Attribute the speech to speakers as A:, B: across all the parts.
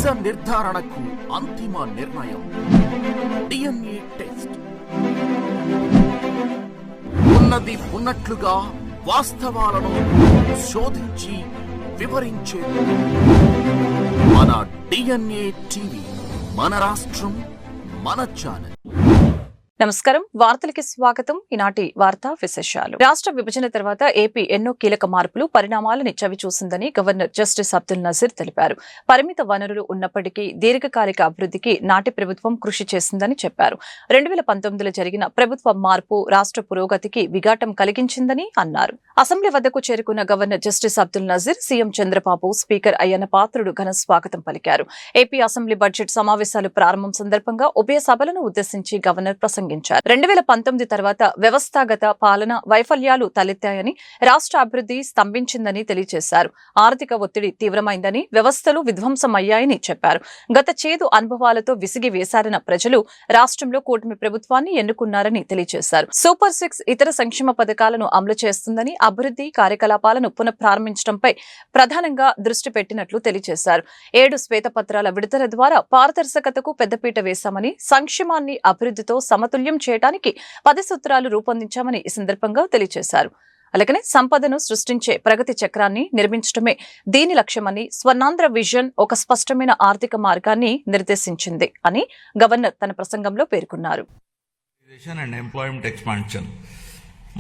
A: నిజ నిర్ధారణకు అంతిమ నిర్ణయం డిఎన్ఏ టెస్ట్. ఉన్నది ఉన్నట్లుగా వాస్తవాలను శోధించి వివరించేది మన డిఎన్ఏ టీవీ. మన రాష్ట్రం, మన ఛానల్.
B: నమస్కారం, వార్తలకి స్వాగతం. ఈనాటి వార్తా విశేషాలు. రాష్ట్ర విభజన తర్వాత ఏపీ ఎన్నో కీలక మార్పులు, పరిణామాలను చవిచూసిందని గవర్నర్ జస్టిస్ అబ్దుల్ నజీర్ తెలిపారు. పరిమిత వనరులు ఉన్నప్పటికీ దీర్ఘకాలిక అభివృద్ధికి నాటి ప్రభుత్వం కృషి చేసిందని చెప్పారు. 2019లో జరిగిన ప్రభుత్వ మార్పు రాష్ట్ర పురోగతికి విఘాటం కలిగించిందని అన్నారు. అసెంబ్లీ వద్దకు చేరుకున్న governor justice Abdul Nazeer CM Chandrababu, speaker Ayyanna Patrudu ఘన స్వాగతం పలికారు. ఏపీ అసెంబ్లీ బడ్జెట్ సమావేశాలు ప్రారంభం సందర్భంగా ఉభయ సభలను ఉద్దేశించి గవర్నర్ ప్రసంగించారు. 2019 తర్వాత వ్యవస్థాగత పాలన వైఫల్యాలు తలెత్తాయని, రాష్ట్ర అభివృద్ధి స్తంభించిందని తెలియజేశారు. ఆర్థిక ఒత్తిడి తీవ్రమైందని, వ్యవస్థలు విధ్వంసమయ్యాయని చెప్పారు. గత చేదు అనుభవాలతో విసిగి వేశారిన ప్రజలు రాష్ట్రంలో కూటమి ప్రభుత్వాన్ని ఎన్నుకున్నారని తెలియజేశారు. సూపర్ 6 ఇతర సంక్షేమ పథకాలను అమలు చేస్తుందని, అభివృద్ధి కార్యకలాపాలను పునఃప్రారంభించడంపై ప్రధానంగా దృష్టి పెట్టినట్లు తెలియజేశారు. 7 శ్వేతపత్రాల విడుదల ద్వారా పారదర్శకతకు పెద్దపీట వేశామని, సంక్షేమాన్ని అభివృద్ధితో సమతుల్యం చేయడానికి 10 సూత్రాలు రూపొందించామని ఈ సందర్భంగా తెలియజేశారు. అలాగనే సంపదను సృష్టించే ప్రగతి చక్రాన్ని నిర్మించడమే దీని లక్ష్యమని, స్వర్ణాంధ్ర విజన్ ఒక స్పష్టమైన ఆర్థిక మార్గాన్ని నిర్దేశించింది అని గవర్నర్ తన ప్రసంగంలో పేర్కొన్నారు.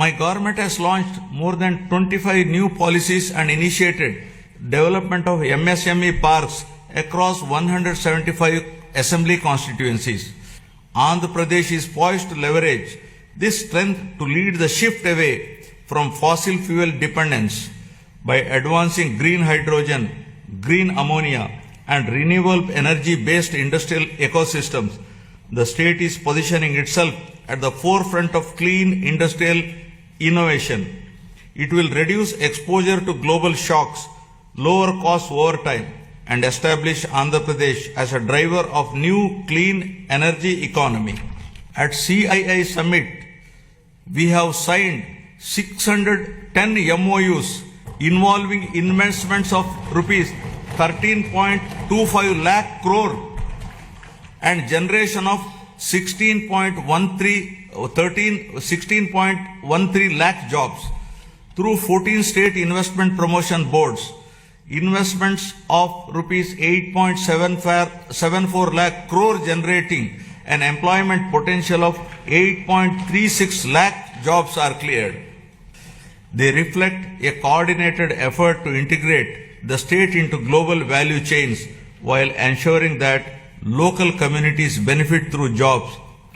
C: My government has launched more than 25 new policies and initiated development of MSME parks across 175 assembly constituencies. Andhra Pradesh is poised to leverage this strength to lead the shift away from fossil fuel dependence by advancing green hydrogen, green ammonia and renewable energy-based industrial ecosystems. The state is positioning itself at the forefront of clean industrial innovation. It will reduce exposure to global shocks, lower costs over time, and establish Andhra Pradesh as a driver of new clean energy economy. At CII Summit, we have signed 610 MOUs involving investments of rupees 13.25 lakh crore and generation of 16.13 lakh jobs through 14 state investment promotion boards. Investments of rupees 8.74 lakh crore generating an employment potential of 8.36 lakh jobs are cleared. They reflect a coordinated effort to integrate the state into global value chains while ensuring that local communities benefit through jobs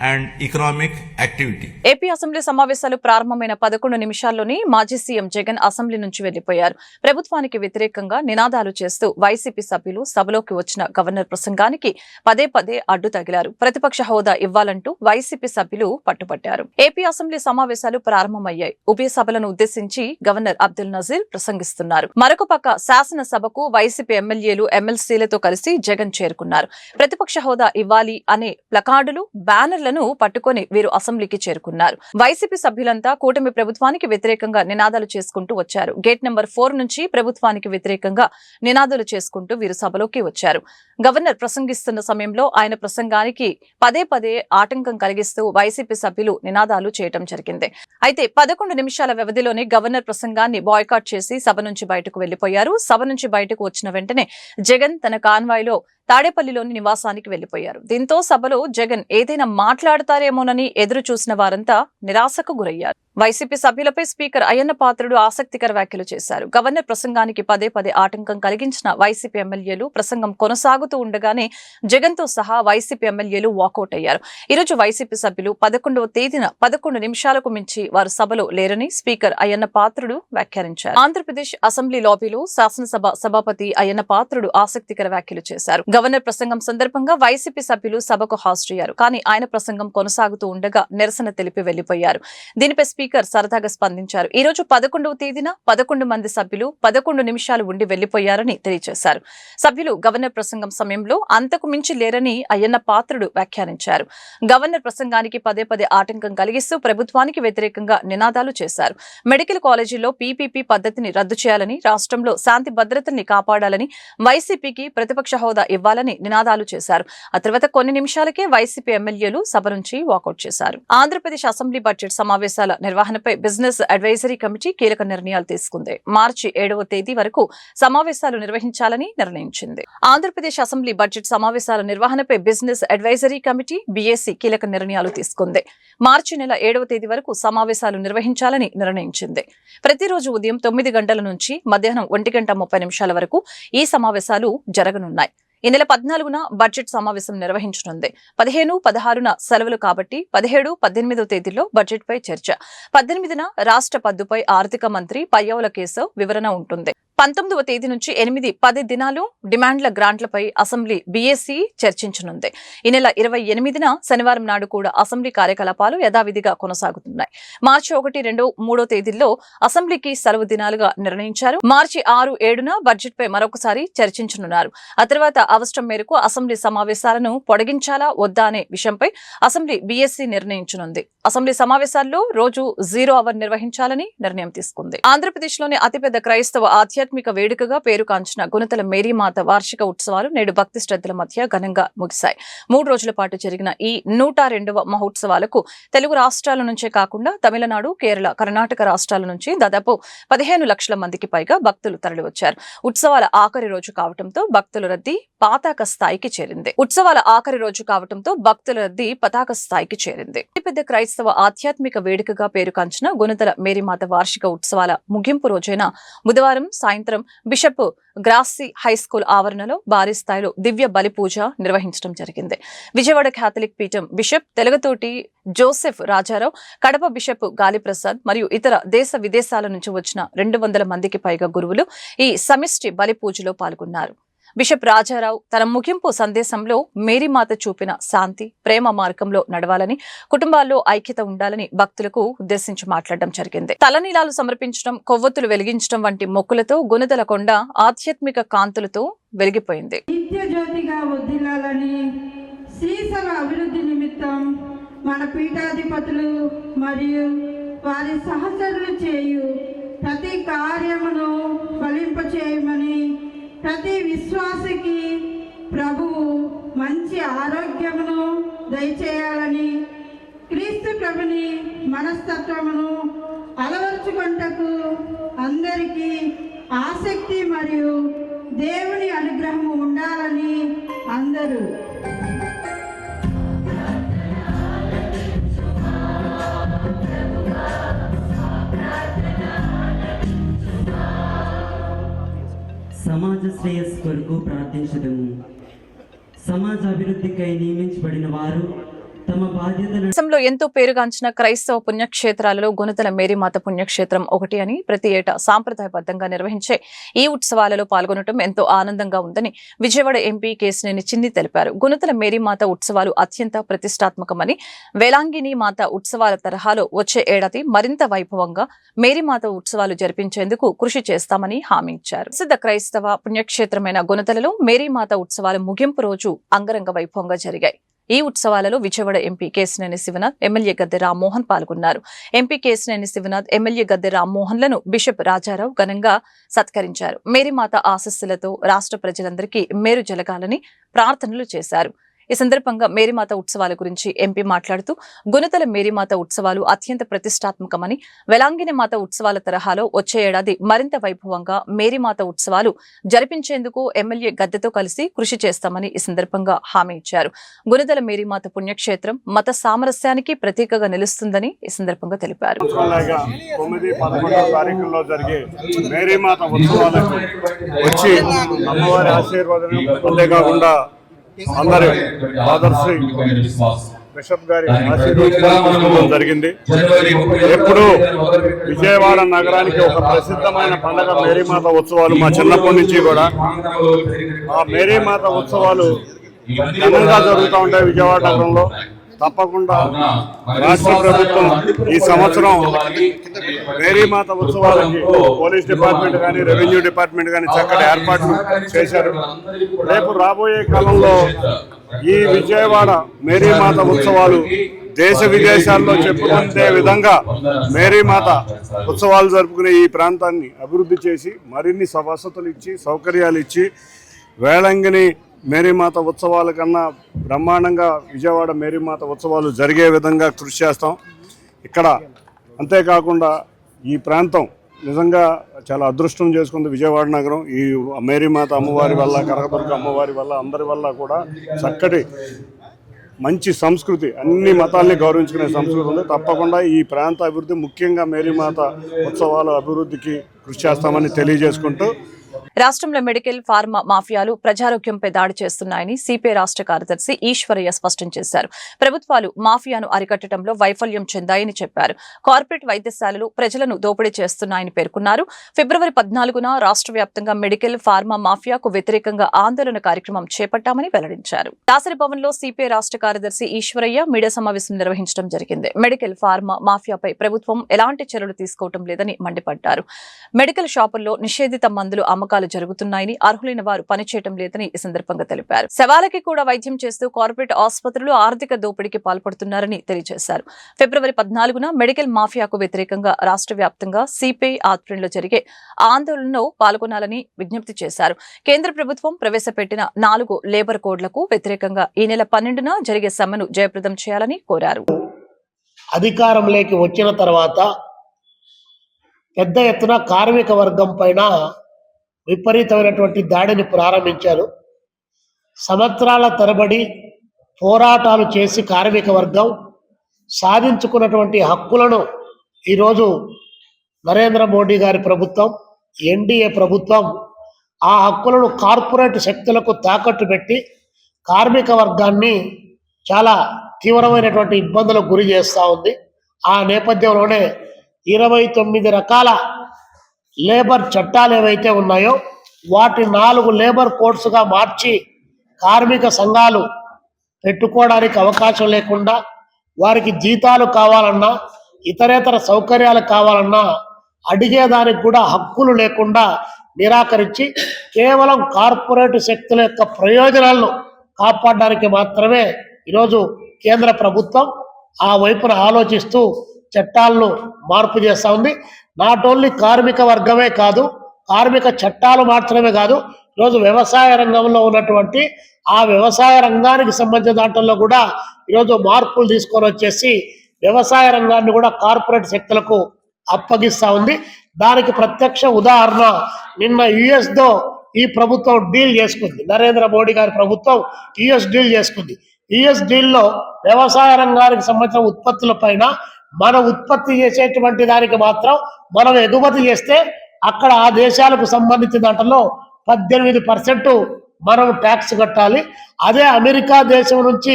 C: and economic activity.
B: AP assembly సమావేశాలు ప్రారంభమైన 11 నిమిషాల్లోనే మాజీ CM Jagan assembly నుంచి వెళ్లిపోయారు. ప్రభుత్వానికి వ్యతిరేకంగా నినాదాలు చేస్తూ వైసీపీ సభ్యులు సభలోకి వచ్చిన గవర్నర్ ప్రసంగానికి పదే అడ్డు తగిలారు. ప్రతిపక్ష హోదా ఇవ్వాలంటూ వైసీపీ సభ్యులు పట్టుపట్టారు. ఏపీ అసెంబ్లీ సమావేశాలు ప్రారంభమయ్యాయి. ఉభయ సభలను ఉద్దేశించి గవర్నర్ అబ్దుల్ నజీర్ ప్రసంగిస్తున్నారు. మరొక పక్క శాసనసభకు వైసీపీ ఎమ్మెల్యేలు, ఎమ్మెల్సీలతో కలిసి జగన్ చేరుకున్నారు. ప్రతిపక్ష హోదా ఇవ్వాలి అనే ప్లకార్డులు, బ్యానర్లను పట్టుకొని వీరు అసెంబ్లీకి చేరుకున్నారు. వైసీపీ సభ్యులంతా కూటమి ప్రభుత్వానికి వ్యతిరేకంగా నినాదాలు చేసుకుంటూ వచ్చారు. గేట్ నెంబర్ 4 నుంచి ప్రభుత్వానికి వ్యతిరేకంగా నినాదాలు చేసుకుంటూ వీరు సభలోకి వచ్చారు. గవర్నర్ ప్రసంగిస్తున్న సమయంలో ఆయన ప్రసంగానికి పదే ఆటంకం కలిగిస్తూ వైసీపీ సభ్యులు నినాదాలు చేయడం జరిగింది. అయితే 11 నిమిషాల వ్యవధిలోనే గవర్నర్ ప్రసంగాన్ని బాయ్కాట్ చేసి సభ నుంచి బయటకు వెళ్లిపోయారు. సభ నుంచి బయటకు వచ్చిన వెంటనే జగన్ తన కాన్వాయ్లో తాడేపల్లిలోని నివాసానికి వెళ్లిపోయారు. దీంతో సభలో జగన్ ఏదైనా మాట్లాడతారేమోనని ఎదురు చూసిన వారంతా నిరాశకు గురయ్యారు. వైసీపీ సభ్యులపై స్పీకర్ అయ్యన్న పాత్రుడు ఆసక్తికర వ్యాఖ్యలు చేశారు. గవర్నర్ ప్రసంగానికి పదే ఆటంకం కలిగించిన వైసీపీ ఎమ్మెల్యేలు ప్రసంగం కొనసాగుతూ ఉండగానే జగన్ తో సహా వైసీపీ ఎమ్మెల్యేలు వాకౌట్ అయ్యారు. ఈరోజు వైసీపీ సభ్యులు 11వ తేదీన 11 నిమిషాలకు మించి వారు సభలో లేరని స్పీకర్ అయ్యన్న పాత్రుడు వ్యాఖ్యానించారు. ఆంధ్రప్రదేశ్ అసెంబ్లీ లాబీలో శాసనసభ సభాపతి అయ్యన్న పాత్రుడు ఆసక్తికర వ్యాఖ్యలు చేశారు. గవర్నర్ ప్రసంగం సందర్భంగా వైసీపీ సభ్యులు సభకు హాజరయ్యారు. కానీ ఆయన ప్రసంగం కొనసాగుతూ ఉండగా నిరసన తెలిపి వెళ్లిపోయారు. దీనిపై స్పీకర్ సరదాగా స్పందించారు. ఈ రోజు 11వ తేదీన 11 మంది సభ్యులు 11 నిమిషాలు ఉండి వెళ్లిపోయారని తెలియజేశారు. సభ్యులు గవర్నర్ ప్రసంగం సమయంలో అంతకు మించి లేరని అయ్యన్న పాత్రుడు వ్యాఖ్యానించారు. గవర్నర్ ప్రసంగానికి పదే ఆటంకం కలిగిస్తూ ప్రభుత్వానికి వ్యతిరేకంగా నినాదాలు చేశారు. మెడికల్ కాలేజీల్లో పీపీపీ పద్ధతిని రద్దు చేయాలని, రాష్ట్రంలో శాంతి భద్రతల్ని కాపాడాలని, వైసీపీకి ప్రతిపక్ష హోదా ఇవ్వాలని నినాదాలు చేశారు. ఆ తర్వాత కొన్ని నిమిషాలకే వైసీపీ ఎమ్మెల్యేలు సభ నుంచి వాకౌట్ చేశారు. ఆంధ్రప్రదేశ్ అసెంబ్లీ బడ్జెట్ సమావేశాల నిర్వహణపై బిజినెస్ అడ్వైజరీ కమిటీ కీలక నిర్ణయాలు తీసుకుంది. మార్చి 7వ తేదీ వరకు సమావేశాలు నిర్వహించాలని నిర్ణయించింది. ఆంధ్రప్రదేశ్ అసెంబ్లీ బడ్జెట్ సమావేశాల నిర్వహణపై బిజినెస్ అడ్వైజరీ కమిటీ బీఏసీ కీలక నిర్ణయాలు తీసుకుంది. మార్చి నెల 7వ తేదీ వరకు సమావేశాలు నిర్వహించాలని నిర్ణయించింది. ప్రతిరోజు ఉదయం 9 గంటల నుంచి మధ్యాహ్నం 1:30 వరకు ఈ సమావేశాలు జరగనున్నాయి. ఈ నెల 14న బడ్జెట్ సమావేశం నిర్వహించనుంది. 15, 16న సెలవులు కాబట్టి 17, 18వ తేదీల్లో బడ్జెట్ పై చర్చ. 18న రాష్ట్ర పద్దుపై ఆర్థిక మంత్రి పయ్యావుల కేశవ్ వివరణ ఉంటుంది. 19వ తేదీ నుంచి 8, 10 దినాలు డిమాండ్ల గ్రాంట్లపై అసెంబ్లీ బీఏసీ చర్చించనుంది. ఈ నెల 28న శనివారం నాడు కూడా అసెంబ్లీ కార్యకలాపాలు యథావిధిగా కొనసాగుతున్నాయి. మార్చి 1, 2, 3 తేదీల్లో అసెంబ్లీకి సెలవు దినాలుగా నిర్ణయించారు. మార్చి 6, 7న బడ్జెట్ పై మరొకసారి చర్చించనున్నారు. ఆ తర్వాత అవసరం మేరకు అసెంబ్లీ సమావేశాలను పొడిగించాలా వద్దా అనే విషయంపై అసెంబ్లీ బీఏసీ నిర్ణయించనుంది. అసెంబ్లీ సమావేశాల్లో రోజు 0 అవర్ నిర్వహించాలని నిర్ణయం తీసుకుంది. ఆంధ్రప్రదేశ్లోని అతిపెద్ద క్రైస్తవ ఆధ్యాత్మిక వేడుకగా పేరుగాంచిన గుణతల మేరీమాత వార్షిక ఉత్సవాలు నేడు భక్తి శ్రద్ధల మధ్య ఘనంగా ముగిశాయి. 3 రోజుల పాటు జరిగిన ఈ 102వ మహోత్సవాలకు తెలుగు రాష్ట్రాల నుంచే కాకుండా తమిళనాడు, కేరళ, కర్ణాటక రాష్ట్రాల నుంచి దాదాపు 15 లక్షల మందికి పైగా భక్తులు తరలివచ్చారు. ఉత్సవాల ఆఖరి రోజు కావడంతో భక్తుల రద్దీ పతాక స్థాయికి చేరింది. అతిపెద్ద క్రైస్తవ ఆధ్యాత్మిక వేడుకగా పేరుగాంచిన గుణతల మేరీమాత వార్షిక ఉత్సవాల ముగింపు రోజైన బుధవారం సాయంత్రం బిషప్ గ్రాసి హైస్కూల్ ఆవరణలో భారీ స్థాయిలో దివ్య బలి పూజ నిర్వహించడం జరిగింది. విజయవాడ క్యాథలిక్ పీఠం bishop Telugutoti Joseph Rajarao, Kadapa bishop Galiprasad మరియు ఇతర దేశ విదేశాల నుంచి వచ్చిన 200 మందికి పైగా గురువులు ఈ సమిష్టి బలి పూజలో పాల్గొన్నారు. బిషప్ రాజారావు తన ముగింపు సందేశంలో మేరీమాత చూపిన శాంతి, ప్రేమ మార్గంలో నడవాలని, కుటుంబాల్లో ఐక్యత ఉండాలని భక్తులకు ఉద్దేశించి మాట్లాడడం జరిగింది. తలనీలాలు సమర్పించడం, కొవ్వొత్తులు వెలిగించడం వంటి మొక్కులతో గుణదల కొండ ఆధ్యాత్మిక కాంతులతో వెలిగిపోయింది.
D: నిత్య జ్యోతిగా వర్ధిల్లాలని, శ్రీసభ అభివృద్ధి నిమిత్తం మన పీఠాధిపతులు మరియు వారి సహచరులు చేయు ప్రతి కార్యమును ఫలింపచేయమని, ప్రతి విశ్వాసికి ప్రభువు మంచి ఆరోగ్యమును దయచేయాలని, క్రీస్తు ప్రభుని మనస్తత్వమును అలవర్చుకొంటకు అందరికీ ఆసక్తి మరియు దేవుని అనుగ్రహము ఉండాలని అందరూ
E: సమాజ శ్రేయస్సు కొరకు ప్రార్థించదము. సమాజ అభివృద్ధికై నియమించబడిన వారు తమ బాధ్యతను
B: దేశంలో ఎంతో పేరుగాంచిన క్రైస్తవ పుణ్యక్షేత్రాలలో గుణతల మేరీమాత పుణ్యక్షేత్రం ఒకటి అని ప్రతి ఏటా సాంప్రదాయబద్ధంగా నిర్వహించే ఈ ఉత్సవాలలో పాల్గొనడం ఎంతో ఆనందంగా ఉందని విజయవాడ ఎంపీ కేశినేని చిన్ని తెలిపారు. గుణతల మేరీమాత ఉత్సవాలు అత్యంత ప్రతిష్టాత్మకమని, వేలాంగిని మాత ఉత్సవాల తరహాలో వచ్చే ఏడాది మరింత వైభవంగా మేరీమాత ఉత్సవాలు జరిపించేందుకు కృషి చేస్తామని హామీ ఇచ్చారు. ప్రసిద్ధ క్రైస్తవ పుణ్యక్షేత్రమైన గుణతలలో మేరీమాత ఉత్సవాలు ముగింపు రోజు అంగరంగ వైభవంగా జరిగాయి. ఈ ఉత్సవాలలో విజయవాడ ఎంపీ కేశినేని శివనాథ్, ఎమ్మెల్యే గద్దె రామ్మోహన్ పాల్గొన్నారు. ఎంపీ కేశినేని శివనాథ్, ఎమ్మెల్యే గద్దె రామ్మోహన్లను బిషప్ రాజారావు ఘనంగా సత్కరించారు. మేరీమాత ఆశీస్సులతో రాష్ట్ర ప్రజలందరికీ మేలు జరగాలని ప్రార్థనలు చేశారు. ఈ సందర్భంగా మేరీమాత ఉత్సవాల గురించి ఎంపీ మాట్లాడుతూ, గుణతల మేరీమాత ఉత్సవాలు అత్యంత ప్రతిష్టాత్మకమని, వెలాంగిని మాత ఉత్సవాల తరహాలో వచ్చే ఏడాది మరింత వైభవంగా మేరీమాత ఉత్సవాలు జరిపించేందుకు ఎమ్మెల్యే గద్దెతో కలిసి కృషి చేస్తామని ఈ సందర్భంగా హామీ ఇచ్చారు. గుణతల మేరీమాత పుణ్యక్షేత్రం మత సామరస్యానికి ప్రతీకగా నిలుస్తుందని ఈ సందర్భంగా తెలిపారు.
F: 9-11 తారీఖుల్లో జరిగే మేరీమాత ఉత్సవాలకు వచ్చి అమ్మవారి ఆశీర్వాదం అంతేకాకుండా అందరి ఆదర్శి బిషప్ గారి ఆశీర్వాదం జరిగింది. ఎప్పుడు విజయవాడ నగరానికి ఒక ప్రసిద్ధమైన పండుగ మేరీమాత ఉత్సవాలు. మా చిన్నప్పటి నుంచి కూడా ఆ మేరీమాత ఉత్సవాలు ఘనంగా జరుగుతూ ఉంటాయి విజయవాడ నగరంలో. తప్పకుండా రాష్ట్ర ప్రభుత్వం ఈ సంవత్సరం మేరీమాత ఉత్సవాలకి పోలీస్ డిపార్ట్మెంట్ కానీ రెవెన్యూ డిపార్ట్మెంట్ కానీ చక్కటి ఏర్పాట్లు చేశారు. రేపు రాబోయే కాలంలో ఈ విజయవాడ మేరీమాత ఉత్సవాలు దేశ విదేశాల్లో చెప్పుకునే విధంగా మేరీమాత ఉత్సవాలు జరుపుకునే ఈ ప్రాంతాన్ని అభివృద్ధి చేసి మరిన్ని వసతులు ఇచ్చి సౌకర్యాలు ఇచ్చి వేళంగిని మేరీమాత ఉత్సవాల కన్నా బ్రహ్మాండంగా విజయవాడ మేరీమాత ఉత్సవాలు జరిగే విధంగా కృషి చేస్తాం. ఇక్కడ అంతేకాకుండా ఈ ప్రాంతం నిజంగా చాలా అదృష్టం చేసుకుంది విజయవాడ నగరం. ఈ మేరీమాత అమ్మవారి వల్ల, కనకదుర్గ అమ్మవారి వల్ల, అందరి వల్ల కూడా చక్కటి మంచి సంస్కృతి, అన్ని మతాల్ని గౌరవించుకునే సంస్కృతి ఉంది. తప్పకుండా ఈ ప్రాంత అభివృద్ధి, ముఖ్యంగా మేరీమాత ఉత్సవాల అభివృద్ధికి కృషి చేస్తామని తెలియజేసుకుంటూ,
B: రాష్ట్రంలో మెడికల్ ఫార్మా మాఫియాలు ప్రజారోగ్యంపై దాడి చేస్తున్నాయని సిపిఐ రాష్ట్ర కార్యదర్శి ఈశ్వరయ్య స్పష్టం చేశారు. ప్రభుత్వాలు మాఫియాను అరికట్టడంలో వైఫల్యం చెందాయని చెప్పారు. కార్పొరేట్ వైద్యశాలలు ప్రజలను దోపిడీ చేస్తున్నాయని పేర్కొన్నారు. ఫిబ్రవరి 14న రాష్ట్ర వ్యాప్తంగా మెడికల్ ఫార్మా మాఫియాకు వ్యతిరేకంగా ఆందోళన కార్యక్రమం చేపట్టామని వెల్లడించారు. దాసరి భవన్ లో సిపిఐ రాష్ట్ర కార్యదర్శి ఈశ్వరయ్య మీడియా సమావేశం నిర్వహించడం జరిగింది. మెడికల్ ఫార్మా మాఫియాపై ప్రభుత్వం ఎలాంటి చర్యలు తీసుకోవడం లేదని మండిపడ్డారు. మెడికల్ షాపుల్లో నిషేధిత మందులు అమ్మకాలు జరుగుతున్నాయని, అర్హులైన వారు పనిచేయడం లేదని ఈ సందర్భంగా తెలిపారు. శవాలకి కూడా వైద్యం చేస్తూ కార్పొరేట్ ఆసుపత్రులు ఆర్థిక దోపిడీకి పాల్పడుతున్నారని తెలియజేశారు. ఫిబ్రవరి 14న మెడికల్ మాఫియాకు వ్యతిరేకంగా రాష్ట్ర వ్యాప్తంగా సిపిఐ ఆధ్వర్యంలో జరిగే ఆందోళనలో పాల్గొనాలని విజ్ఞప్తి చేశారు. కేంద్ర ప్రభుత్వం ప్రవేశపెట్టిన 4 లేబర్ కోడ్లకు వ్యతిరేకంగా ఈ నెల 12న జరిగే సమ్మెను జయప్రదం చేయాలని కోరారు.
G: అధికారంలోకి వచ్చిన తర్వాత పెద్ద ఎత్తున కార్మిక వర్గం పైన విపరీతమైనటువంటి దాడిని ప్రారంభించారు. సంవత్సరాల తరబడి పోరాటాలు చేసి కార్మిక వర్గం సాధించుకున్నటువంటి హక్కులను ఈరోజు నరేంద్ర మోడీ గారి ప్రభుత్వం, ఎన్డీఏ ప్రభుత్వం ఆ హక్కులను కార్పొరేట్ శక్తులకు తాకట్టు పెట్టి కార్మిక వర్గాన్ని చాలా తీవ్రమైనటువంటి ఇబ్బందులకు గురి చేస్తూ ఉంది. ఆ నేపథ్యంలోనే 29 రకాల లేబర్ చట్టాలు ఏవైతే ఉన్నాయో వాటి 4 లేబర్ కోడ్స్గా మార్చి కార్మిక సంఘాలు పెట్టుకోవడానికి అవకాశం లేకుండా, వారికి జీతాలు కావాలన్నా ఇతరేతర సౌకర్యాలు కావాలన్నా అడిగేదానికి కూడా హక్కులు లేకుండా నిరాకరించి కేవలం కార్పొరేట్ శక్తుల యొక్క ప్రయోజనాలను కాపాడడానికి మాత్రమే ఈరోజు కేంద్ర ప్రభుత్వం ఆ వైపున ఆలోచిస్తూ చట్టాలను మార్పు చేస్తూ ఉంది. నాట్ ఓన్లీ కార్మిక వర్గమే కాదు, కార్మిక చట్టాలు మాత్రమే కాదు, ఈరోజు వ్యవసాయ రంగంలో ఉన్నటువంటి ఆ వ్యవసాయ రంగానికి సంబంధించిన దాంట్లో కూడా ఈరోజు మార్పులు తీసుకొని వచ్చేసి వ్యవసాయ రంగాన్ని కూడా కార్పొరేట్ శక్తులకు అప్పగిస్తూ ఉంది. దానికి ప్రత్యక్ష ఉదాహరణ నిన్న యుఎస్తో ఈ ప్రభుత్వం డీల్ చేసుకుంది. నరేంద్ర మోడీ గారి ప్రభుత్వం యుఎస్ డీల్ చేసుకుంది. యుఎస్ డీల్లో వ్యవసాయ రంగానికి సంబంధించిన ఉత్పత్తుల పైన మన ఉత్పత్తి చేసేటువంటి దానికి మాత్రం మనం ఎగుమతి చేస్తే అక్కడ ఆ దేశాలకు సంబంధించిన దాంట్లో 18% మనం ట్యాక్స్ కట్టాలి. అదే అమెరికా దేశం నుంచి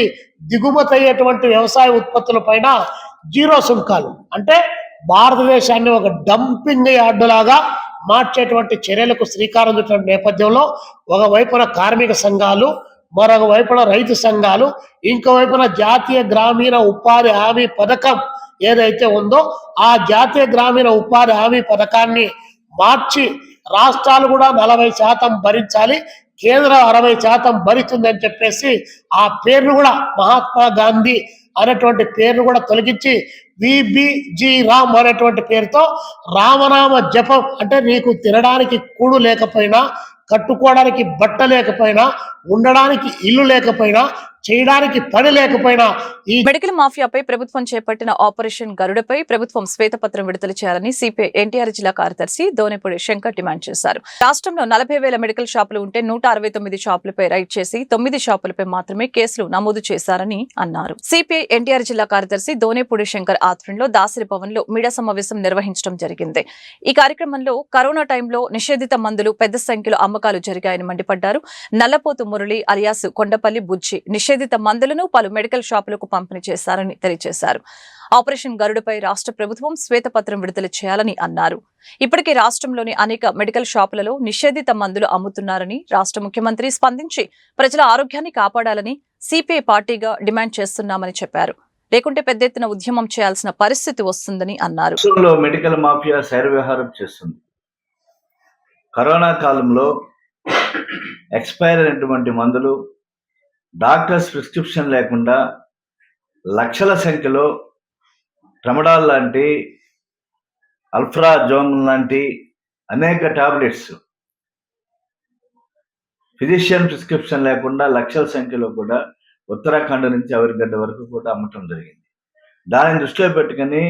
G: దిగుమతి అయ్యేటువంటి వ్యవసాయ ఉత్పత్తుల పైన 0 సుంకాలు. అంటే భారతదేశాన్ని ఒక డంపింగ్ యార్డులాగా మార్చేటువంటి చర్యలకు శ్రీకారం చుట్టిన నేపథ్యంలో ఒకవైపున కార్మిక సంఘాలు, మరొక వైపున రైతు సంఘాలు, ఇంకోవైపున జాతీయ గ్రామీణ ఉపాధి హామీ పథకం ఏదైతే ఉందో ఆ జాతీయ గ్రామీణ ఉపాధి హామీ పథకాన్ని మార్చి రాష్ట్రాలు కూడా 40% భరించాలి, కేంద్రం 60% భరిస్తుందని చెప్పేసి ఆ పేరును కూడా మహాత్మా గాంధీ అనేటువంటి పేరును కూడా తొలగించి విబిజి రామ్ అనేటువంటి పేరుతో రామనామ జపం, అంటే నీకు తినడానికి కూడు లేకపోయినా, కట్టుకోవడానికి బట్ట లేకపోయినా, ఉండడానికి ఇల్లు లేకపోయినా, చేయడానికి పని లేకపోయినా ఈ
B: మెడికల్ మాఫియాపై ప్రభుత్వం చేపట్టిన ఆపరేషన్ గరుడపై ప్రభుత్వం శ్వేతపత్రం విడుదల చేయాలని సిపిఐ ఎన్టీఆర్ జిల్లా కార్యదర్శి దోనేపూడి శంకర్ డిమాండ్ చేశారు. రాష్ట్రంలో 40,000 మెడికల్ షాపులు ఉంటే 169 షాపులపై రైడ్ చేసి 9 షాపులపై మాత్రమే కేసులు నమోదు చేశారని అన్నారు. సిపిఐ ఎన్టీఆర్ జిల్లా కార్యదర్శి దోనేపూడి శంకర్ ఆధ్వర్యంలో దాసరి భవన్ లో మీడియా సమావేశం నిర్వహించడం జరిగింది. ఈ కార్యక్రమంలో కరోనా టైంలో నిషేధిత మందులు పెద్ద సంఖ్యలో అమ్మకాలు జరిగాయని మండిపడ్డారు. నల్లపోతు మురళి అలియాస్ కొండపల్లి బుజ్జి నిషేధిత నిషేధిత మందులను పలు మెడికల్ షాపులకు పంపిణీ చేశారని తెలియజేశారు. ఆపరేషన్ గరుడపై రాష్ట్ర ప్రభుత్వం శ్వేతపత్రం విడుదల చేయాలని అన్నారు. ఇప్పటికే రాష్ట్రంలోని అనేక మెడికల్ షాపులలో నిషేధిత మందులు అమ్ముతున్నారని రాష్ట్ర ముఖ్యమంత్రి స్పందించి ప్రజల ఆరోగ్యాన్ని కాపాడాలని సిపిఐ పార్టీగా డిమాండ్ చేస్తున్నామని చెప్పారు. లేకుంటే పెద్ద ఎత్తున ఉద్యమం చేయాల్సిన పరిస్థితి వస్తుందని అన్నారు.
H: మెడికల్ మాఫియా శైర్వ్యవహారం చేస్తుంది. కరోనా కాలంలో ఎక్స్పైర్ అయినటువంటి మందులు డాక్టర్స్ ప్రిస్క్రిప్షన్ లేకుండా లక్షల సంఖ్యలో ట్రమడాల్ లాంటి, అల్ఫ్రాజోమ్ లాంటి అనేక టాబ్లెట్స్ ఫిజిషియన్ ప్రిస్క్రిప్షన్ లేకుండా లక్షల సంఖ్యలో కూడా ఉత్తరాఖండ్ నుంచి అవరిగడ్డ వరకు కూడా అమ్మటం జరిగింది. దానిని దృష్టిలో పెట్టుకుని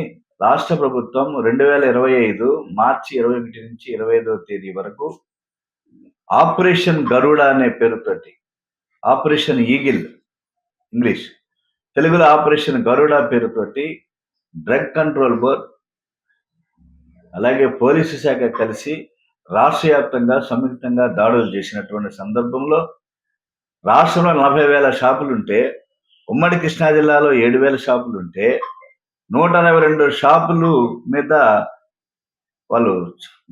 H: రాష్ట్ర ప్రభుత్వం 2025 మార్చి 21 నుంచి 25వ తేదీ వరకు ఆపరేషన్ గరుడ అనే పేరుతోటి, ఆపరేషన్ ఈగిల్ ఇంగ్లీష్, తెలుగులో ఆపరేషన్ గరుడ పేరుతోటి డ్రగ్ కంట్రోల్ బోర్డ్ అలాగే పోలీసు శాఖ కలిసి రాష్ట్ర వ్యాప్తంగా సంయుక్తంగా దాడులు చేసినటువంటి సందర్భంలో రాష్ట్రంలో 40,000 షాపులుంటే, ఉమ్మడి కృష్ణా జిల్లాలో 7,000 షాపులుంటే 122 షాపులు మీద వాళ్ళు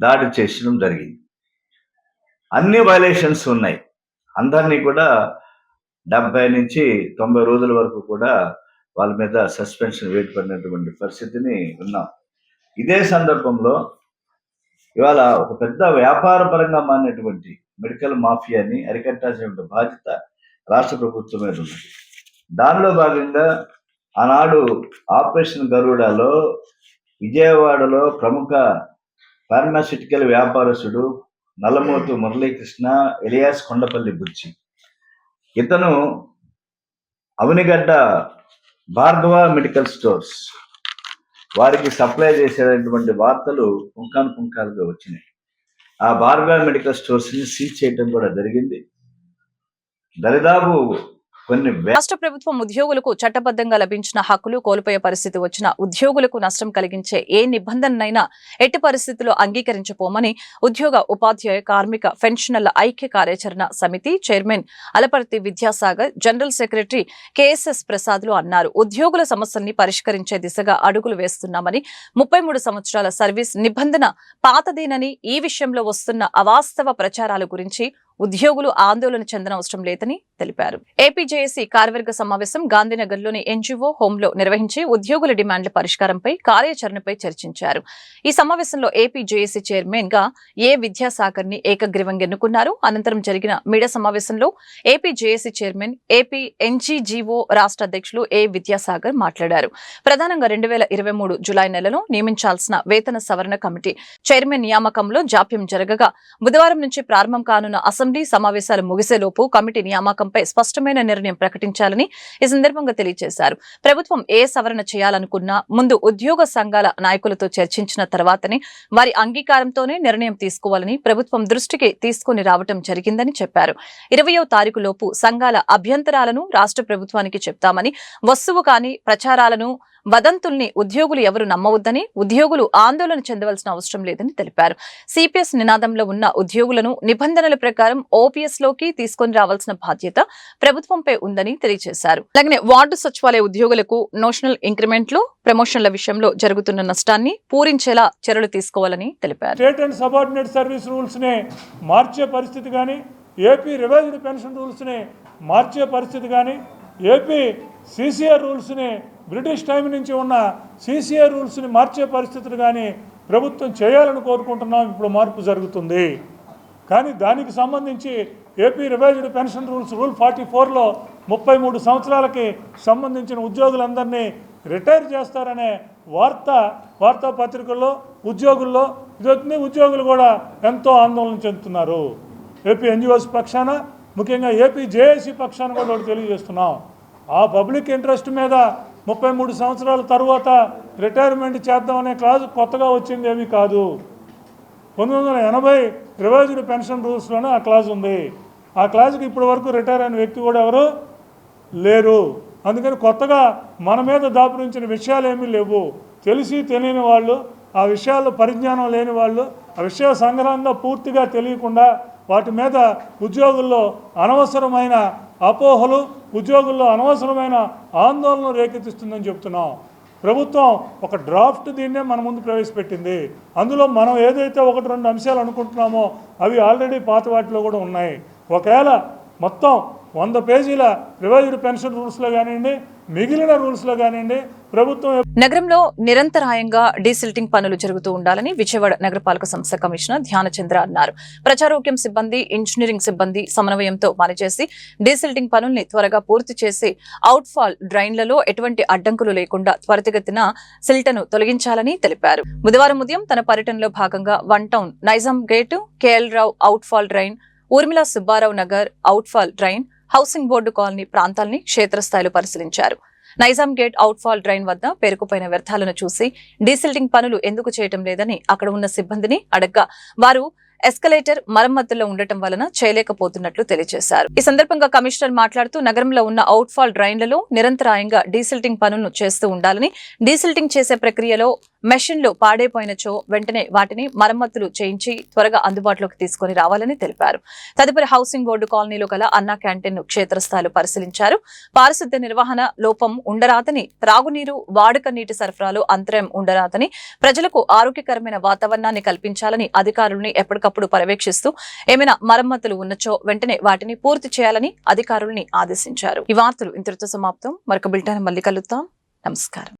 H: దాడి చేయడం జరిగింది. అన్ని వైలేషన్స్ ఉన్నాయి. అందరినీ కూడా 70 నుంచి 90 రోజుల వరకు కూడా వాళ్ళ మీద సస్పెన్షన్ వేటు పడినటువంటి పరిస్థితిని ఉన్నాం. ఇదే సందర్భంలో ఇవాళ ఒక పెద్ద వ్యాపార పరంగా మారినటువంటి మెడికల్ మాఫియాని అరికట్టాల్సిన బాధ్యత రాష్ట్ర ప్రభుత్వం మీద ఉన్నది. దానిలో భాగంగా ఆనాడు ఆపరేషన్ గరుడలో విజయవాడలో ప్రముఖ ఫార్మాస్యూటికల్ వ్యాపారస్తుడు నల్లమోతు మురళీకృష్ణ ఎలియాస్ కొండపల్లి బుచ్చి, ఇతను అవనిగడ్డ భార్గవ మెడికల్ స్టోర్స్ వారికి సప్లై చేసేటటువంటి వార్తలు పుంఖానుపుంఖాలుగా వచ్చినాయి. ఆ భార్గవ మెడికల్ స్టోర్స్ ని సీజ్ చేయడం కూడా జరిగింది. దరిదాపు
B: రాష్ట్ర ప్రభుత్వం ఉద్యోగులకు చట్టబద్ధంగా లభించిన హక్కులు కోల్పోయే పరిస్థితి వచ్చిన ఉద్యోగులకు నష్టం కలిగించే ఏ నిబంధననైనా ఎట్టి పరిస్థితుల్లో అంగీకరించబోమని ఉద్యోగ ఉపాధ్యాయ కార్మిక పెన్షనర్ల ఐక్య కార్యాచరణ సమితి chairman Alaparthi Vidyasagar, general secretary KSS ప్రసాద్లు అన్నారు. ఉద్యోగుల సమస్యల్ని పరిష్కరించే దిశగా అడుగులు వేస్తున్నామని, 33 సంవత్సరాల సర్వీస్ నిబంధన పాతదేనని, ఈ విషయంలో వస్తున్న అవాస్తవ ప్రచారాల గురించి ఉద్యోగులు ఆందోళన చెందనవసరం లేదని తెలిపారు. ఏపీజేఏసీ కార్యవర్గ సమావేశం గాంధీనగర్లోని ఎన్జీఓ హోంలో నిర్వహించి ఉద్యోగుల డిమాండ్ల పరిష్కారంపై కార్యాచరణపై చర్చించారు. ఈ సమావేశంలో ఏపీజేఏసీ చైర్మన్ గా ఏ విద్యాసాగర్ ని ఏకగ్రీవంగా ఎన్నుకున్నారు. అనంతరం జరిగిన మీడియా సమావేశంలో ఏపీజేఏసీ చైర్మన్, ఏపీ ఎన్జీజీఓ రాష్ట్ర అధ్యక్షులు ఏ విద్యాసాగర్ మాట్లాడారు. ప్రధానంగా 2023 జులై నెలలో నియమించాల్సిన వేతన సవరణ కమిటీ చైర్మన్ నియామకంలో జాప్యం జరగగా బుధవారం నుంచి ప్రారంభం కానున్న అసెంబ్లీ సమావేశాలు ముగిసేలోపు కమిటీ నియామకంపై స్పష్టమైన నిర్ణయం ప్రకటించాలని ఈ సందర్భంగా తెలియజేశారు. ప్రభుత్వం ఏ సవరణ చేయాలనుకున్నా ముందు ఉద్యోగ సంఘాల నాయకులతో చర్చించిన తర్వాతనే వారి అంగీకారంతోనే నిర్ణయం తీసుకోవాలని ప్రభుత్వం దృష్టికి తీసుకుని రావటం జరిగిందని చెప్పారు. 20వ తారీఖు లోపు సంఘాల అభ్యంతరాలను రాష్ట్ర ప్రభుత్వానికి చెప్తామని, వస్తువు కాని ప్రచారాలను, వదంతుల్ని ఉద్యోగులు ఎవరు నమ్మవద్దని, ఉద్యోగులు ఆందోళన చెందవలసిన అవసరం లేదని తెలిపారు. సిపిఎస్ నినాదంలో ఉన్న ఉద్యోగులను నిబంధనల ప్రకారం ఓపీఎస్ లోకి తీసుకొని రావాల్సిన బాధ్యత ప్రభుత్వంపై ఉందని తెలియజేశారు. అలాగే వార్డు సచివాలయ ఉద్యోగులకు నోషనల్ ఇంక్రిమెంట్లు, ప్రమోషన్ల విషయంలో జరుగుతున్న నష్టాన్ని పూరించేలా చర్యలు తీసుకోవాలని తెలిపారు.
I: State and subordinate service rules ని మార్చే పరిస్థితి కానీ, ఏపీ రివైజ్డ్ పెన్షన్ రూల్స్ ని మార్చే పరిస్థితి కానీ, ఏపీ సిసిఆర్ రూల్స్ని బ్రిటిష్ టైం నుంచి ఉన్న సిసిఆర్ రూల్స్ని మార్చే పరిస్థితులు కానీ ప్రభుత్వం చేయాలని కోరుకుంటున్నాం. ఇప్పుడు మార్పు జరుగుతుంది. కానీ దానికి సంబంధించి AP revised pension rules rule 44లో 33 సంవత్సరాలకి సంబంధించిన ఉద్యోగులందరినీ రిటైర్ చేస్తారనే వార్తాపత్రికల్లో ఉద్యోగుల్లో ఇది ఉద్యోగులు కూడా ఎంతో ఆందోళన చెందుతున్నారు. ఏపీ ఎన్జిఓస్ పక్షాన, ముఖ్యంగా ఏపీ జేఏసీ పక్షాన కూడా ఒకటి తెలియజేస్తున్నాం. ఆ పబ్లిక్ ఇంట్రెస్ట్ మీద 33 సంవత్సరాల తర్వాత రిటైర్మెంట్ చేద్దామనే క్లాజు కొత్తగా వచ్చింది ఏమీ కాదు. 1980 రివైజ్డ్ పెన్షన్ రూల్స్లోనే ఆ క్లాజ్ ఉంది. ఆ క్లాజ్కి ఇప్పటి వరకు రిటైర్ అయిన వ్యక్తి కూడా ఎవరు లేరు. అందుకని కొత్తగా మన మీద దాపురించిన విషయాలు ఏమీ లేవు. తెలిసి తెలియని వాళ్ళు, ఆ విషయాల్లో పరిజ్ఞానం లేని వాళ్ళు, ఆ విషయ సంగ్రహంగా పూర్తిగా తెలియకుండా వాటి మీద ఉద్యోగుల్లో అనవసరమైన అపోహలు, ఉద్యోగుల్లో అనవసరమైన ఆందోళన రేకెత్తిస్తుందని చెప్తున్నాం. ప్రభుత్వం ఒక డ్రాఫ్ట్ దీన్నే మన ముందు ప్రవేశపెట్టింది. అందులో మనం ఏదైతే 1-2 అంశాలు అనుకుంటున్నామో అవి ఆల్రెడీ పాత వాటిలో కూడా ఉన్నాయి. ఒకవేళ మొత్తం 100 పేజీల రివైజ్డ్ పెన్షన్ రూల్స్లో కానివ్వండి, మిగిలిన రూల్స్లో కానివ్వండి ప్రభుత్వం.
B: నగరంలో నిరంతరాయంగా డీసిల్టింగ్ పనులు జరుగుతూ ఉండాలని విజయవాడ నగరపాలక సంస్థ కమిషనర్ ధ్యానచంద్ర అన్నారు. ప్రచారోగ్యం సిబ్బంది, ఇంజనీరింగ్ సిబ్బంది సమన్వయంతో పనిచేసి డీసిల్టింగ్ పనుల్ని త్వరగా పూర్తి చేసి అవుట్ఫాల్ డ్రైన్లలో ఎటువంటి అడ్డంకులు లేకుండా త్వరితగతిన సిల్టను తొలగించాలని తెలిపారు. బుధవారం ఉదయం తన పర్యటనలో భాగంగా 1 town, Nizam gate, KL Rao outfall drain, Urmila Subbarao Nagar outfall drain, housing board colony ప్రాంతాల్ని క్షేత్రస్థాయిలో పరిశీలించారు. నైజాం గేట్ అవుట్ఫాల్ డ్రైన్ వద్ద పేరుకుపోయిన వ్యర్థాలను చూసి డీసిల్టింగ్ పనులు ఎందుకు చేయటం లేదని అక్కడ ఉన్న సిబ్బందిని అడగ్గా వారు ఎస్కలేటర్ మరమ్మతుల్లో ఉండటం వలన చేయలేకపోతున్నట్లు తెలియజేశారు. ఈ సందర్భంగా కమిషనర్ మాట్లాడుతూ నగరంలో ఉన్న అవుట్ఫాల్ డ్రైన్లలో నిరంతరాయంగా డీసిల్టింగ్ పనులను చేస్తూ ఉండాలని, డీసిల్టింగ్ చేసే ప్రక్రియలో మెషిన్లు పాడైపోయినచో వెంటనే వాటిని మరమ్మతులు చేయించి త్వరగా అందుబాటులోకి తీసుకుని రావాలని తెలిపారు. తదుపరి హౌసింగ్ బోర్డు కాలనీలో గల అన్నా క్యాంటీన్ ను క్షేత్రస్థాయిలో పరిశీలించారు. పారిశుద్ధ్య నిర్వహణ లోపం ఉండరాదని, త్రాగునీరు, వాడుక నీటి సరఫరాలో అంతరాయం ఉండరాదని, ప్రజలకు ఆరోగ్యకరమైన వాతావరణాన్ని కల్పించాలని అధికారులను ఎప్పటికప్పుడు పర్యవేక్షిస్తూ ఏమైనా మరమ్మతులు ఉన్నచో వెంటనే వాటిని పూర్తి చేయాలని అధికారుల్ని ఆదేశించారు. ఈ వార్తలు ఇంతటితో సమాప్తం. మరొక బులెటిన్ మళ్ళీ కలుద్దాం. నమస్కారం.